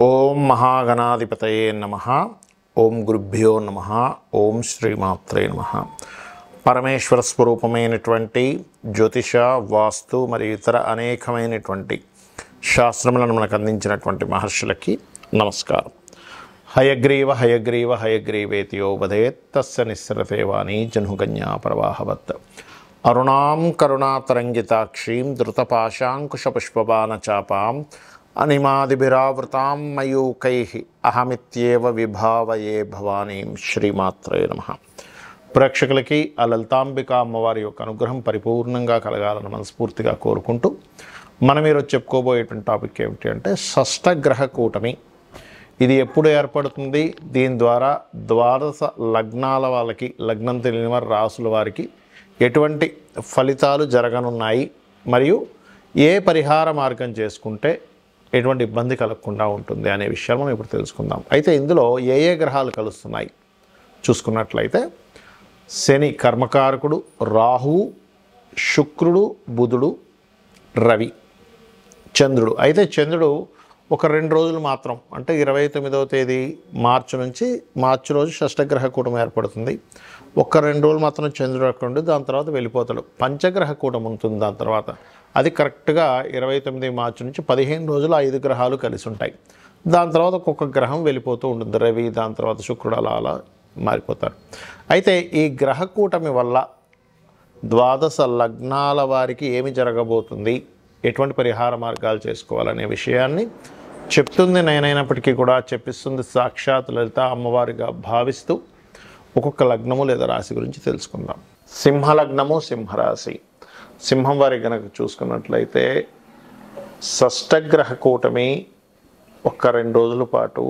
ఓం మహాగణాధిపతయే నమః. ఓం గురుభ్యో నమః. ఓం శ్రీమాత్రే నమః. పరమేశ్వర స్వరూపమైనటువంటి జ్యోతిష, వాస్తు మరియు ఇతర అనేకమైనటువంటి శాస్త్రములను మనకు అందించినటువంటి మహర్షులకి నమస్కారం. హయగ్రీవ హయగ్రీవ హయగ్రీవేతియో వదేత్ తస్య నిస్సరతే వాణి జన్హుకన్యా ప్రవాహవత్. అరుణాం కరుణాతరంగితాక్షీం ధృతపాశాంకుశపుష్పబాణచాపాం అనిమాదిభిరావృతాం మయూకైః అహమిత్యేవ విభావయే భవానీం. శ్రీమాత్రే నమః. ప్రేక్షకులకి ఆ లలితాంబిక అమ్మవారి యొక్క అనుగ్రహం పరిపూర్ణంగా కలగాలని మనస్ఫూర్తిగా కోరుకుంటూ మనం ఈరోజు చెప్పుకోబోయేటువంటి టాపిక్ ఏమిటి అంటే షష్టగ్రహ కూటమి. ఇది ఎప్పుడు ఏర్పడుతుంది, దీని ద్వారా ద్వాదశ లగ్నాల వాళ్ళకి, లగ్నం తెలియని వారి రాసుల వారికి ఎటువంటి ఫలితాలు జరగనున్నాయి, మరియు ఏ పరిహార మార్గం చేసుకుంటే ఎటువంటి ఇబ్బంది కలగకుండా ఉంటుంది అనే విషయాలు మనం ఇప్పుడు తెలుసుకుందాం. అయితే ఇందులో ఏ ఏ గ్రహాలు కలుస్తున్నాయి చూసుకున్నట్లయితే శని కర్మకారకుడు, రాహువు, శుక్రుడు, బుధుడు, రవి, చంద్రుడు. అయితే చంద్రుడు ఒక 2 రోజులు మాత్రం, అంటే 29వ తేదీ మార్చి నుంచి, మార్చి రోజు షష్టగ్రహ కూటమి ఏర్పడుతుంది. ఒక 2 రోజులు మాత్రం చంద్రుడు అక్కడ ఉండి దాని తర్వాత వెళ్ళిపోతాడు. పంచగ్రహ కూటమి ఉంటుంది దాని తర్వాత. అది కరెక్ట్గా 29 మార్చి నుంచి 15 రోజులు 5 గ్రహాలు కలిసి ఉంటాయి. దాని తర్వాత ఒక్కొక్క గ్రహం వెళ్ళిపోతూ ఉంటుంది. రవి, దాని తర్వాత శుక్రుడు, అలా మారిపోతారు. అయితే ఈ గ్రహ కూటమి వల్ల ద్వాదశ లగ్నాల వారికి ఏమి జరగబోతుంది, ఎటువంటి పరిహార మార్గాలు చేసుకోవాలనే విషయాన్ని చెప్తుంది నేనైనప్పటికీ కూడా చెప్పిస్తుంది సాక్షాత్ లలిత అమ్మవారిగా భావిస్తూ ఒక్కొక్క లగ్నము లేదా రాశి గురించి తెలుసుకుందాం. సింహలగ్నము, సింహరాశి. సింహం వారికి కనుక చూసుకున్నట్లయితే షష్టగ్రహ కూటమి ఒక 2 రోజుల పాటు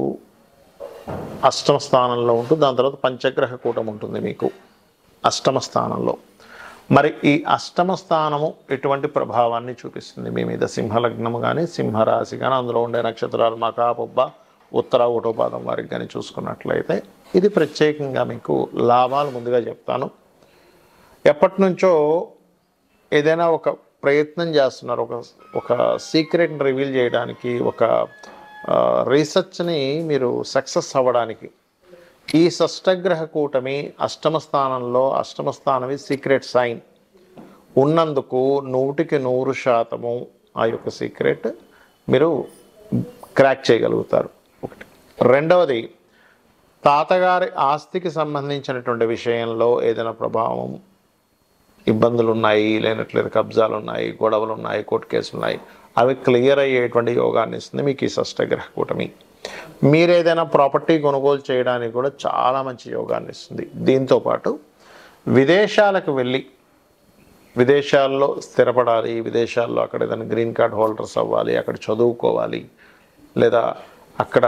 అష్టమ స్థానంలో ఉంటుంది. దాని తర్వాత పంచగ్రహ కూటమి ఉంటుంది మీకు అష్టమ స్థానంలో. మరి ఈ అష్టమ స్థానము ఎటువంటి ప్రభావాన్ని చూపిస్తుంది మీ మీద? సింహలగ్నము కానీ, సింహరాశి కానీ, అందులో ఉండే నక్షత్రాలు మక, పుబ్బ, ఉత్తర, ఒకటో పాదం వారికి కానీ చూసుకున్నట్లయితే ఇది ప్రత్యేకంగా మీకు లాభాలు ముందుగా చెప్తాను. ఎప్పటి నుంచో ఏదైనా ఒక ప్రయత్నం చేస్తున్నారు, ఒక సీక్రెట్ని రివీల్ చేయడానికి, ఒక రీసెర్చ్ని మీరు సక్సెస్ అవ్వడానికి. ఈ షష్టగ్రహ కూటమి అష్టమ స్థానంలో, అష్టమ స్థానమే సీక్రెట్ సైన్ ఉన్నందుకు 100% ఆ యొక్క సీక్రెట్ మీరు క్రాక్ చేయగలుగుతారు. ఒకటి. రెండవది, తాతగారి ఆస్తికి సంబంధించినటువంటి విషయంలో ఏదైనా ప్రభావం, ఇబ్బందులు ఉన్నాయి, లేనట్లేదు కబ్జాలు ఉన్నాయి, గొడవలు ఉన్నాయి, కోర్టు కేసులు ఉన్నాయి, అవి క్లియర్ అయ్యేటువంటి యోగాన్ని ఇస్తుంది మీకు ఈ షష్టగ్రహ కూటమి. మీరు ఏదైనా ప్రాపర్టీ కొనుగోలు చేయడానికి కూడా చాలా మంచి యోగాన్ని ఇస్తుంది. దీంతోపాటు విదేశాలకు వెళ్ళి విదేశాల్లో స్థిరపడాలి, విదేశాల్లో అక్కడ ఏదైనా గ్రీన్ కార్డ్ హోల్డర్స్ అవ్వాలి, అక్కడ చదువుకోవాలి, లేదా అక్కడ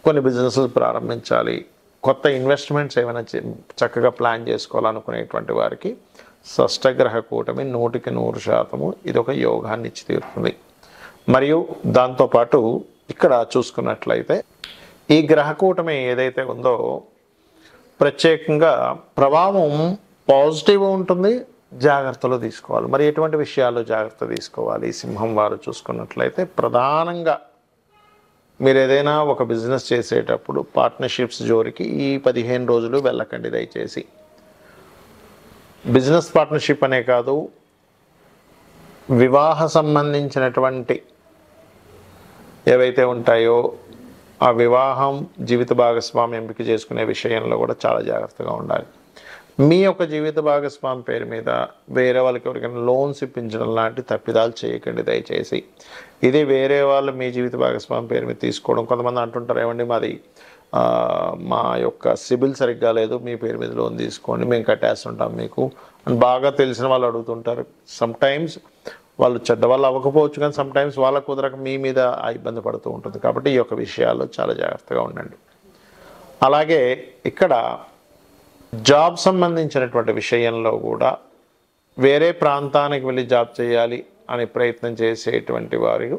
కొన్ని బిజినెస్లు ప్రారంభించాలి, కొత్త ఇన్వెస్ట్మెంట్స్ ఏమైనా చక్కగా ప్లాన్ చేసుకోవాలనుకునేటువంటి వారికి షష్టగ్రహ కూటమి 100% ఇది ఒక యోగాన్ని ఇచ్చి తీరుతుంది. మరియు దాంతోపాటు ఇక్కడ చూసుకున్నట్లయితే ఈ గ్రహ కూటమి ఏదైతే ఉందో ప్రత్యేకంగా ప్రభావం పాజిటివ్ ఉంటుంది. జాగ్రత్తలు తీసుకోవాలి. మరి ఎటువంటి విషయాల్లో జాగ్రత్త తీసుకోవాలి సింహం వారు చూసుకున్నట్లయితే, ప్రధానంగా మీరు ఏదైనా ఒక బిజినెస్ చేసేటప్పుడు పార్ట్నర్షిప్స్ జోలికి ఈ 15 రోజులు వెళ్ళకండి దయచేసి. బిజినెస్ పార్ట్నర్షిప్ అనే కాదు, వివాహ సంబంధించినటువంటి ఏవైతే ఉంటాయో ఆ వివాహం, జీవిత భాగస్వామి ఎంపిక చేసుకునే విషయంలో కూడా చాలా జాగ్రత్తగా ఉండాలి. మీ యొక్క జీవిత భాగస్వామి పేరు మీద వేరే వాళ్ళకి ఎవరికైనా లోన్స్ ఇప్పించడం లాంటి తప్పిదాలు చేయకండి దయచేసి. ఇది వేరే వాళ్ళు మీ జీవిత భాగస్వామి పేరు మీద తీసుకోవడం. కొంతమంది అంటుంటారు, ఏమండి మాది మా యొక్క సిబిల్ సరిగ్గా లేదు, మీ పేరు మీద లోన్ తీసుకోండి, మేము కట్టేస్తుంటాం మీకు అని బాగా తెలిసిన వాళ్ళు అడుగుతుంటారు. సమ్టైమ్స్ వాళ్ళు చెడ్డవాళ్ళు అవ్వకపోవచ్చు, కానీ సమ్టైమ్స్ వాళ్ళ కుదరక మీ మీద ఆ ఇబ్బంది పడుతూ ఉంటుంది. కాబట్టి ఈ యొక్క విషయాల్లో చాలా జాగ్రత్తగా ఉండండి. అలాగే ఇక్కడ జాబ్ సంబంధించినటువంటి విషయంలో కూడా వేరే ప్రాంతానికి వెళ్ళి జాబ్ చేయాలి అనే ప్రయత్నం చేసేటువంటి వారు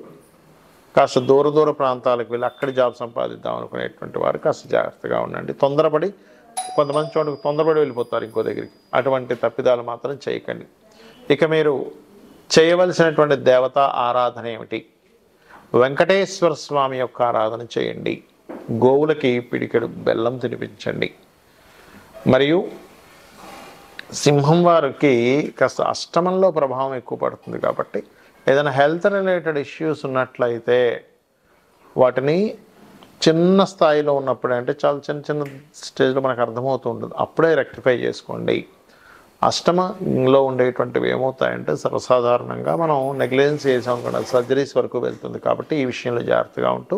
కాస్త దూర ప్రాంతాలకు వెళ్ళి అక్కడ జాబ్ సంపాదిద్దాం అనుకునేటువంటి వారు కాస్త జాగ్రత్తగా ఉండండి. కొంతమంది చోటుకు తొందరపడి వెళ్ళిపోతారు ఇంకో దగ్గరికి. అటువంటి తప్పిదాలు మాత్రం చేయకండి. ఇక మీరు చేయవలసినటువంటి దేవతా ఆరాధన ఏమిటి? వెంకటేశ్వర స్వామి యొక్క ఆరాధన చేయండి. గోవులకి పిడికెడు బెల్లం తినిపించండి. మరియు సింహం వారికి కాస్త అష్టమంలో ప్రభావం ఎక్కువ పడుతుంది కాబట్టి ఏదైనా హెల్త్ రిలేటెడ్ ఇష్యూస్ ఉన్నట్లయితే వాటిని చిన్న స్థాయిలో ఉన్నప్పుడే, అంటే చాలా చిన్న చిన్న స్టేజ్లో మనకు అర్థమవుతూ ఉంటుంది, అప్పుడే రెక్టిఫై చేసుకోండి. అష్టమంలో ఉండేటువంటివి ఏమవుతాయంటే సర్వసాధారణంగా మనం నెగ్లిజెన్స్ చేసాం కూడా సర్జరీస్ వరకు వెళ్తుంది. కాబట్టి ఈ విషయంలో జాగ్రత్తగా ఉంటూ,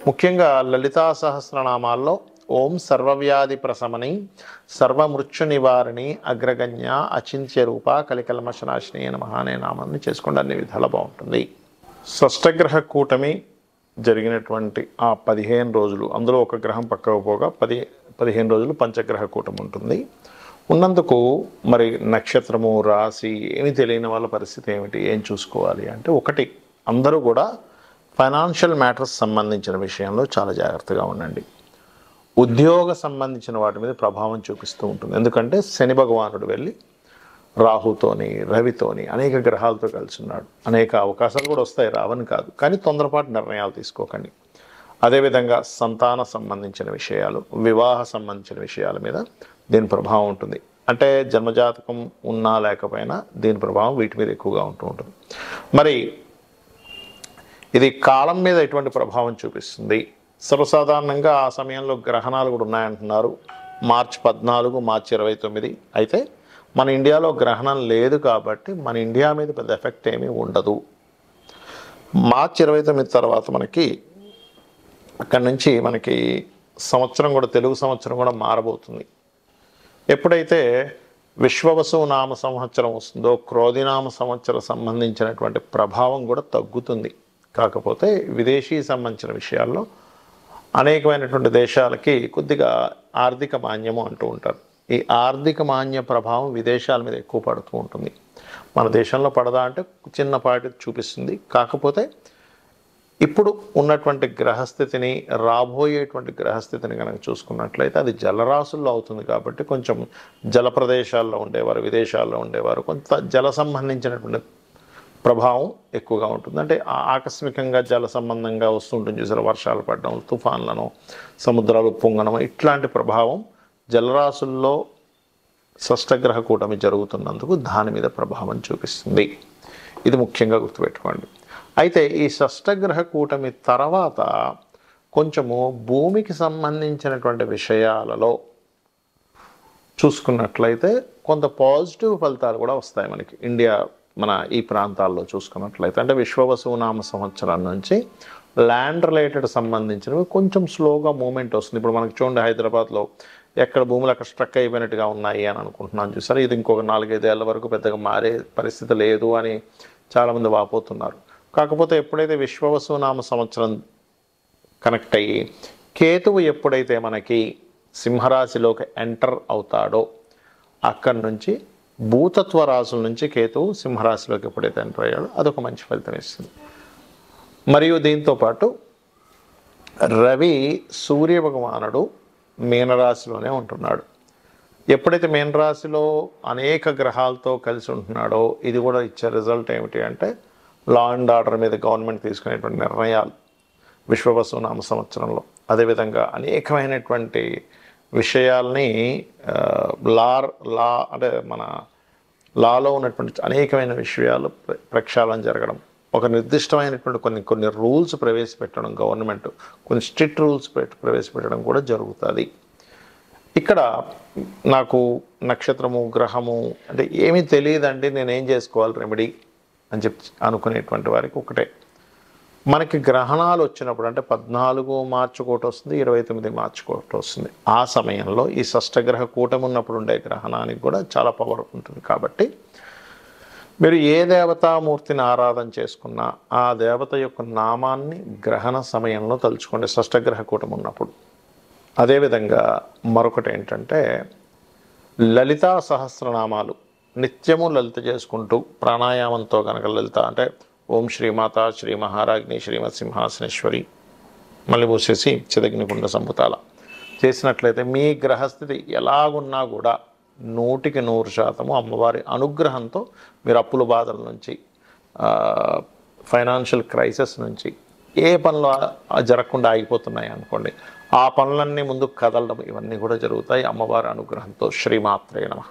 ముఖ్యంగా లలితా సహస్రనామాల్లో ఓం సర్వవ్యాధి ప్రశమని సర్వమృత్యు నివారిణి అగ్రగణ్య అచింత్య రూప కలికల్మశనాశిని నమః అనే నామాన్ని చేసుకోండి. అన్ని విధాలా బాగుంటుంది. షష్టగ్రహ కూటమి జరిగినటువంటి ఆ 15 రోజులు, అందులో ఒక గ్రహం పక్కకు పోగా 15 రోజులు పంచగ్రహ కూటమి ఉంటుంది. ఉన్నందుకు మరి నక్షత్రము, రాశి ఏమి తెలియని వాళ్ళ పరిస్థితి ఏమిటి, ఏం చూసుకోవాలి అంటే, ఒకటి, అందరూ కూడా ఫైనాన్షియల్ మ్యాటర్స్ సంబంధించిన విషయంలో చాలా జాగ్రత్తగా ఉండండి. ఉద్యోగ సంబంధించిన వాటి మీద ప్రభావం చూపిస్తూ ఉంటుంది. ఎందుకంటే శని భగవానుడు వెళ్ళి రాహుతోని, రవితోని, అనేక గ్రహాలతో కలిసి ఉన్నాడు. అనేక అవకాశాలు కూడా వస్తాయి, రావని కాదు, కానీ తొందరపాటు నిర్ణయాలు తీసుకోకండి. అదేవిధంగా సంతాన సంబంధించిన విషయాలు, వివాహ సంబంధించిన విషయాల మీద దీని ప్రభావం ఉంటుంది. అంటే జన్మజాతకం ఉన్నా లేకపోయినా దీని ప్రభావం వీటి మీద ఎక్కువగా ఉంటూ ఉంటుంది. మరి ఇది కాలం మీద ఎటువంటి ప్రభావం చూపిస్తుంది? సర్వసాధారణంగా ఆ సమయంలో గ్రహణాలు కూడా ఉన్నాయంటున్నారు. మార్చి 14, మార్చి 29. అయితే మన ఇండియాలో గ్రహణం లేదు కాబట్టి మన ఇండియా మీద పెద్ద ఎఫెక్ట్ ఏమీ ఉండదు. మార్చి 29 తర్వాత మనకి అక్కడి నుంచి మనకి సంవత్సరం కూడా, తెలుగు సంవత్సరం కూడా మారబోతుంది. ఎప్పుడైతే విశ్వవసు నామ సంవత్సరం వస్తుందో క్రోధినామ సంవత్సరం సంబంధించినటువంటి ప్రభావం కూడా తగ్గుతుంది. కాకపోతే విదేశీ సంబంధించిన విషయాల్లో అనేకమైనటువంటి దేశాలకి కొద్దిగా ఆర్థిక మాన్యము అంటూ ఉంటారు. ఈ ఆర్థిక మాన్య ప్రభావం విదేశాల మీద ఎక్కువ పడుతూ ఉంటుంది. మన దేశంలో పడదా అంటే చిన్నపాటి చూపిస్తుంది. కాకపోతే ఇప్పుడు ఉన్నటువంటి గ్రహస్థితిని, రాబోయేటువంటి గ్రహస్థితిని కనుక చూసుకున్నట్లయితే అది జలరాశుల్లో అవుతుంది. కాబట్టి కొంచెం జల ప్రదేశాల్లో ఉండేవారు, విదేశాల్లో ఉండేవారు కొంత జల సంబంధించినటువంటి ప్రభావం ఎక్కువగా ఉంటుంది. అంటే ఆకస్మికంగా జల సంబంధంగా వస్తుంటుంది చూసారు, వర్షాలు పడడం, తుఫాన్లను, సముద్రాలు పొంగడం, ఇట్లాంటి ప్రభావం జలరాశుల్లో షష్టగ్రహ కూటమి జరుగుతున్నందుకు దాని మీద ప్రభావం చూపిస్తుంది. ఇది ముఖ్యంగా గుర్తుపెట్టుకోండి. అయితే ఈ షష్టగ్రహ కూటమి తర్వాత కొంచెము భూమికి సంబంధించినటువంటి విషయాలలో చూసుకున్నట్లయితే కొంత పాజిటివ్ ఫలితాలు కూడా వస్తాయి మనకి. ఇండియా, మన ఈ ప్రాంతాల్లో చూసుకున్నట్లయితే, అంటే విశ్వవసు నామ సంవత్సరం నుంచి ల్యాండ్ రిలేటెడ్ సంబంధించినవి కొంచెం స్లోగా మూమెంట్ వస్తుంది. ఇప్పుడు మనకి చూడండి, హైదరాబాద్లో ఎక్కడ భూములు అక్కడ స్ట్రక్ అయిపోయినట్టుగా ఉన్నాయి అని అనుకుంటున్నాను చూసారు. ఇది ఇంకొక 4-5 ఏళ్ల వరకు పెద్దగా మారే పరిస్థితి లేదు అని చాలామంది వాపోతున్నారు. కాకపోతే ఎప్పుడైతే విశ్వవసు నామ సంవత్సరం కనెక్ట్ అయ్యి కేతువు ఎప్పుడైతే మనకి సింహరాశిలోకి ఎంటర్ అవుతాడో అక్కడి నుంచి భూతత్వ రాశుల నుంచి కేతువు సింహరాశిలోకి ఎప్పుడైతే ఎంటర్ అయ్యాడో అదొక మంచి ఫలితం ఇస్తుంది. మరియు దీంతోపాటు రవి సూర్య భగవానుడు మీనరాశిలోనే ఉంటున్నాడు. ఎప్పుడైతే మీనరాశిలో అనేక గ్రహాలతో కలిసి ఉంటున్నాడో ఇది కూడా ఇచ్చే రిజల్ట్ ఏమిటి అంటే లా అండ్ ఆర్డర్ మీద గవర్నమెంట్ తీసుకునేటువంటి నిర్ణయాలు విశ్వవసు నామ సంవత్సరంలో, అదేవిధంగా అనేకమైనటువంటి విషయాల్ని అంటే మన లాలో ఉన్నటువంటి అనేకమైన విషయాలు ప్రక్షాళన జరగడం, ఒక నిర్దిష్టమైనటువంటి కొన్ని రూల్స్ ప్రవేశపెట్టడం, గవర్నమెంట్ కొన్ని స్ట్రిక్ట్ రూల్స్ ప్రవేశపెట్టడం కూడా జరుగుతుంది. ఇక్కడ నాకు నక్షత్రము, గ్రహము అంటే ఏమీ తెలియదండి, నేనేం చేసుకోవాలి రెమెడీ అని చెప్పి అనుకునేటువంటి వారికి ఒకటే, మనకి గ్రహణాలు వచ్చినప్పుడు అంటే 14 మార్చి ఒకటి వస్తుంది, 29 మార్చి ఒకటి వస్తుంది. ఆ సమయంలో ఈ షష్టగ్రహ కూటమి ఉన్నప్పుడు ఉండే గ్రహణానికి కూడా చాలా పవర్ ఉంటుంది. కాబట్టి మీరు ఏ దేవతామూర్తిని ఆరాధన చేసుకున్నా ఆ దేవత యొక్క నామాన్ని గ్రహణ సమయంలో తలుచుకోండి, షష్టగ్రహ కూటమి ఉన్నప్పుడు. అదేవిధంగా మరొకటి ఏంటంటే లలితా సహస్రనామాలు నిత్యము లలిత చేసుకుంటూ ప్రాణాయామంతో కనుక లలిత అంటే ఓం శ్రీమాత శ్రీ మహారాజ్ని శ్రీమత్ సింహాసనేశ్వరి మళ్ళీ మూసేసి చిదగ్నికుండ సంపుతాల చేసినట్లయితే మీ గ్రహస్థితి ఎలాగున్నా కూడా 100% అమ్మవారి అనుగ్రహంతో మీరు అప్పుల బాధల నుంచి, ఫైనాన్షియల్ క్రైసిస్ నుంచి ఏ పనులు జరగకుండా ఆగిపోతున్నాయి అనుకోండి, ఆ పనులన్నీ ముందుకు కదలడం ఇవన్నీ కూడా జరుగుతాయి అమ్మవారి అనుగ్రహంతో. శ్రీమాత్రే నమః.